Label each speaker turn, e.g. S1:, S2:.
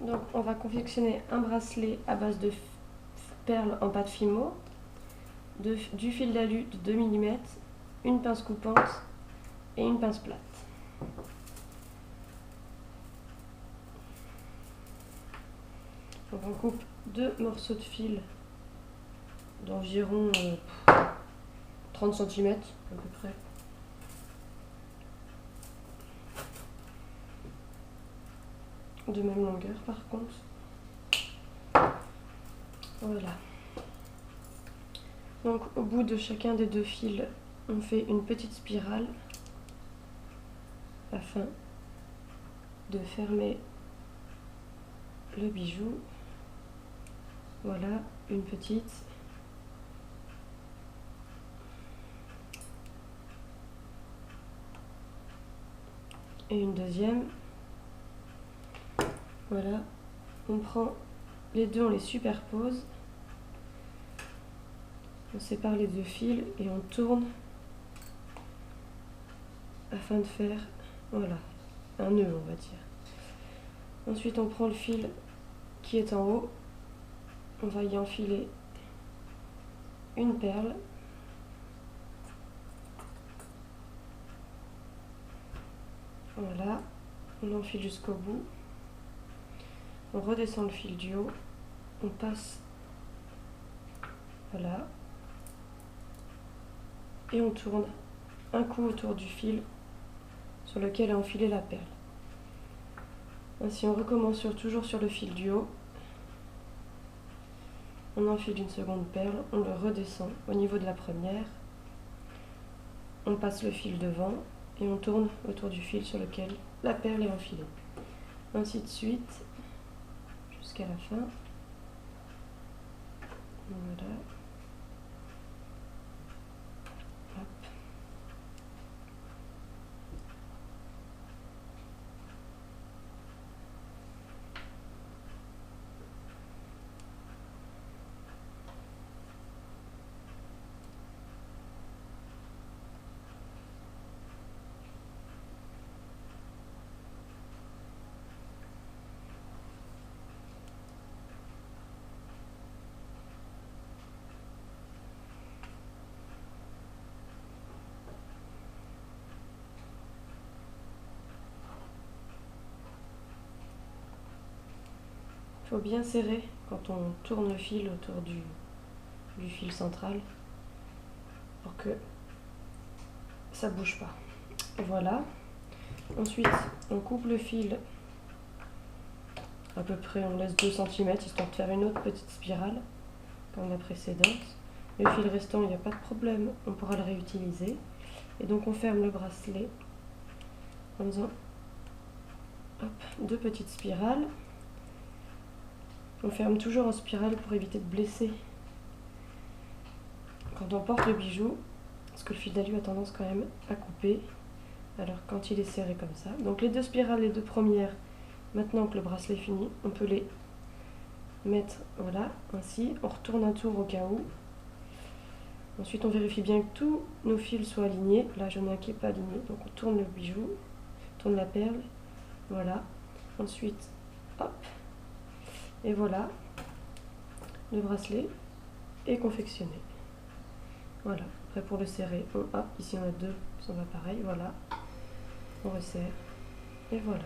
S1: Donc on va confectionner un bracelet à base de perles en pâte Fimo, du fil d'alu de 2 mm, une pince coupante et une pince plate. Donc on coupe 2 morceaux de fil d'environ 30 cm à peu près. De même longueur par contre. Voilà. Donc au bout de chacun des 2 fils, on fait une petite spirale afin de fermer le bijou. Voilà, une petite. Et une deuxième. Voilà, on prend les deux, on les superpose. On sépare les 2 fils et on tourne afin de faire, voilà, un nœud on va dire. Ensuite on prend le fil qui est en haut, on va y enfiler une perle. Voilà, on enfile jusqu'au bout. On redescend le fil du haut, on passe, voilà, et on tourne un coup autour du fil sur lequel est enfilée la perle. Ainsi on recommence toujours sur le fil du haut, on enfile une seconde perle, on le redescend au niveau de la première, on passe le fil devant et on tourne autour du fil sur lequel la perle est enfilée. Ainsi de suite jusqu'à la fin. Voilà. Hop. Il faut bien serrer quand on tourne le fil autour du fil central pour que ça bouge pas. Voilà. Ensuite, on coupe le fil à peu près, on laisse 2 cm histoire de faire une autre petite spirale comme la précédente. Le fil restant, il n'y a pas de problème, on pourra le réutiliser. Et donc on ferme le bracelet en faisant 2 petites spirales. On ferme toujours en spirale pour éviter de blesser quand on porte le bijou, parce que le fil d'alu a tendance quand même à couper, alors quand il est serré comme ça. Donc les 2 spirales, les 2 premières, maintenant que le bracelet est fini, on peut les mettre, voilà, ainsi. On retourne un tour au cas où. Ensuite on vérifie bien que tous nos fils soient alignés. Là j'en ai un qui n'est pas aligné, donc on tourne le bijou, on tourne la perle, voilà. Ensuite, hop. Et voilà, le bracelet est confectionné. Voilà, après pour le serrer, ici on a 2 qui sont pas pareils, voilà, on resserre, et voilà.